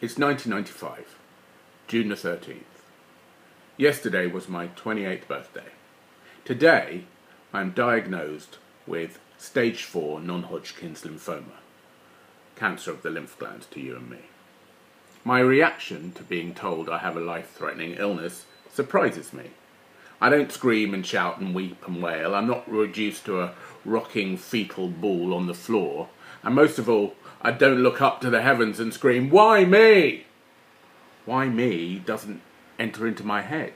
It's 1995, June the 13th. Yesterday was my 28th birthday. Today, I'm diagnosed with stage 4 non-Hodgkins lymphoma, cancer of the lymph glands to you and me. My reaction to being told I have a life-threatening illness surprises me. I don't scream and shout and weep and wail. I'm not reduced to a rocking fetal ball on the floor. And most of all, I don't look up to the heavens and scream, "Why me?" Why me doesn't enter into my head.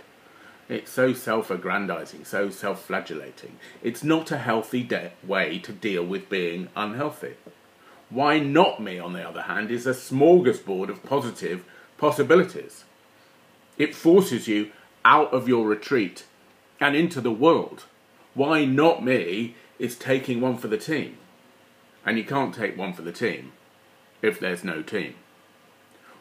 It's so self-aggrandizing, so self-flagellating. It's not a healthy way to deal with being unhealthy. Why not me, on the other hand, is a smorgasbord of positive possibilities. It forces you out of your retreat and into the world. Why not me is taking one for the team. And you can't take one for the team if there's no team.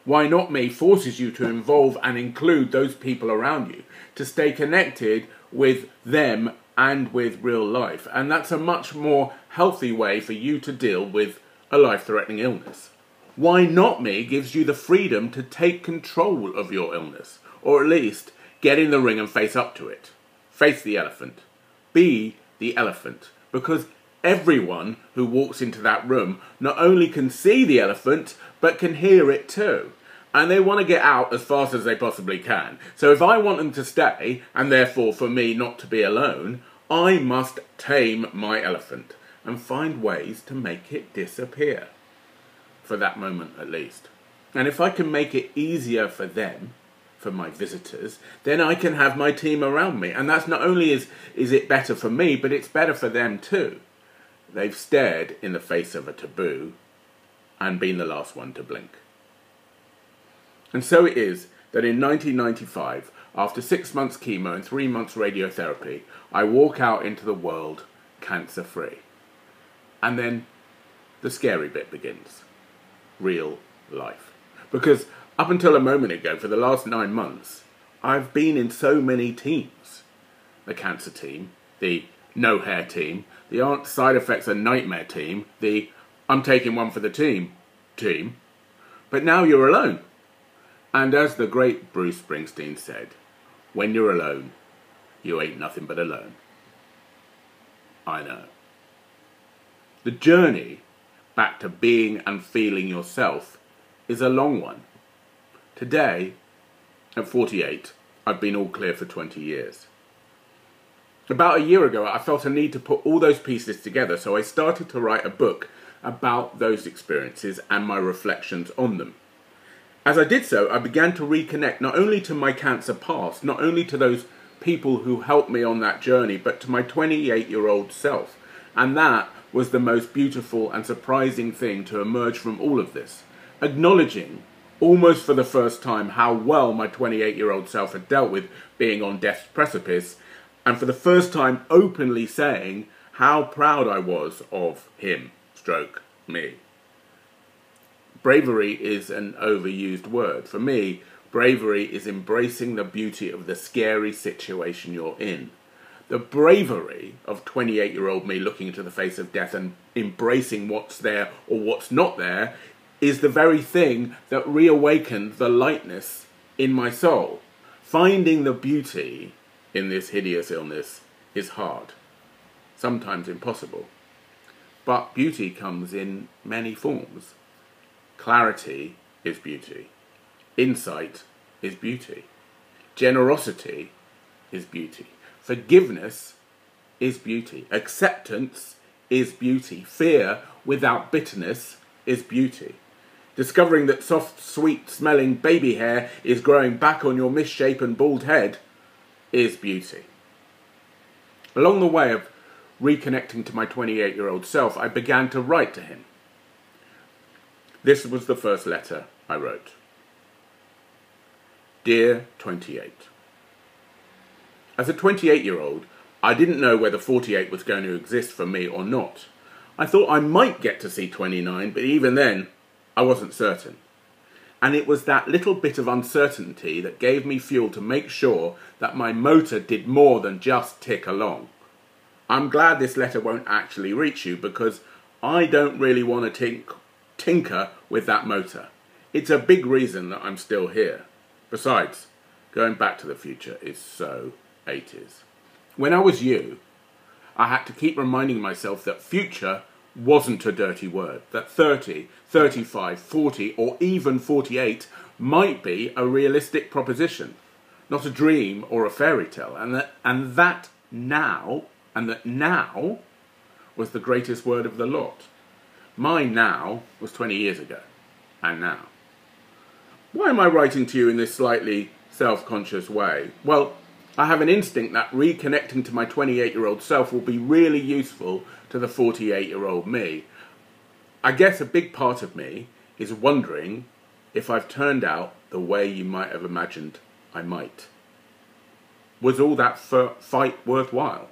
Why not me forces you to involve and include those people around you, to stay connected with them and with real life. And that's a much more healthy way for you to deal with a life-threatening illness. Why not me gives you the freedom to take control of your illness, or at least get in the ring and face up to it. Face the elephant. Be the elephant. Because everyone who walks into that room not only can see the elephant, but can hear it too. And they want to get out as fast as they possibly can. So if I want them to stay, and therefore for me not to be alone, I must tame my elephant and find ways to make it disappear. For that moment at least. And if I can make it easier for them, for my visitors, then I can have my team around me. And that's not only is it better for me, but it's better for them too. They've stared in the face of a taboo and been the last one to blink. And so it is that in 1995, after 6 months chemo and 3 months radiotherapy, I walk out into the world cancer-free. And then the scary bit begins. Real life. Because up until a moment ago, for the last 9 months, I've been in so many teams. The cancer team, the no hair team, the aren't side effects a nightmare team, the I'm taking one for the team. But now you're alone. And as the great Bruce Springsteen said, when you're alone, you ain't nothing but alone. I know. The journey back to being and feeling yourself is a long one. Today, at 48, I've been all clear for 20 years. About a year ago, I felt a need to put all those pieces together, so I started to write a book about those experiences and my reflections on them. As I did so, I began to reconnect not only to my cancer past, not only to those people who helped me on that journey, but to my 28-year-old self. And that was the most beautiful and surprising thing to emerge from all of this. Acknowledging, almost for the first time, how well my 28-year-old self had dealt with being on death's precipice, and for the first time openly saying how proud I was of him, stroke me. Bravery is an overused word. For me, bravery is embracing the beauty of the scary situation you're in. The bravery of 28-year-old me looking into the face of death and embracing what's there or what's not there is the very thing that reawakened the lightness in my soul. Finding the beauty in this hideous illness is hard, sometimes impossible. But beauty comes in many forms. Clarity is beauty. Insight is beauty. Generosity is beauty. Forgiveness is beauty. Acceptance is beauty. Fear without bitterness is beauty. Discovering that soft, sweet-smelling baby hair is growing back on your misshapen bald head is beauty. Along the way of reconnecting to my 28-year-old self, I began to write to him. This was the first letter I wrote. Dear 28. As a 28-year-old, I didn't know whether 48 was going to exist for me or not. I thought I might get to see 29, but even then, I wasn't certain. And it was that little bit of uncertainty that gave me fuel to make sure that my motor did more than just tick along. I'm glad this letter won't actually reach you because I don't really want to tinker with that motor. it's a big reason that I'm still here. Besides, going back to the future is so 80s. When I was you, I had to keep reminding myself that future wasn't a dirty word, that 30, 35, 40 or even 48 might be a realistic proposition, not a dream or a fairy tale, and that now was the greatest word of the lot. My now was 20 years ago, and now. Why am I writing to you in this slightly self-conscious way? Well, I have an instinct that reconnecting to my 28-year-old self will be really useful to the 48-year-old me. I guess a big part of me is wondering if I've turned out the way you might have imagined I might. Was all that fight worthwhile?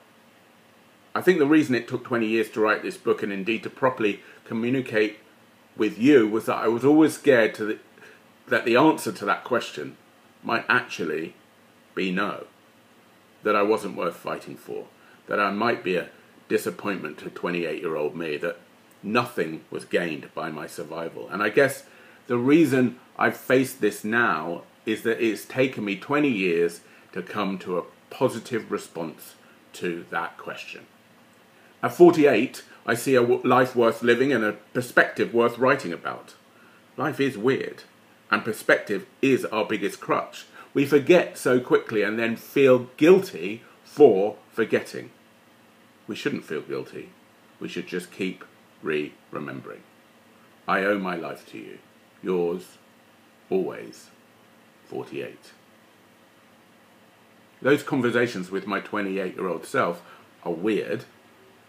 I think the reason it took 20 years to write this book, and indeed to properly communicate with you, was that I was always scared that the answer to that question might actually be no. That I wasn't worth fighting for. That I might be a disappointment to 28-year-old me. That nothing was gained by my survival. And I guess the reason I've faced this now is that it's taken me 20 years to come to a positive response to that question. At 48, I see a life worth living and a perspective worth writing about. Life is weird, and perspective is our biggest crutch. We forget so quickly and then feel guilty for forgetting. We shouldn't feel guilty. We should just keep remembering. I owe my life to you. Yours, always, 48. Those conversations with my 28-year-old self are weird,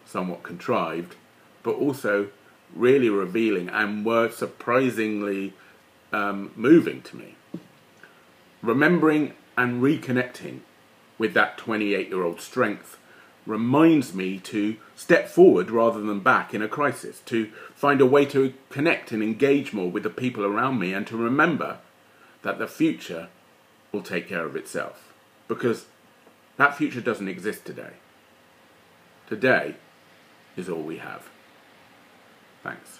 somewhat contrived, but also really revealing and were surprisingly moving to me. Remembering and reconnecting with that 28-year-old strength reminds me to step forward rather than back in a crisis, to find a way to connect and engage more with the people around me, and to remember that the future will take care of itself. Because that future doesn't exist today. Today is all we have. Thanks.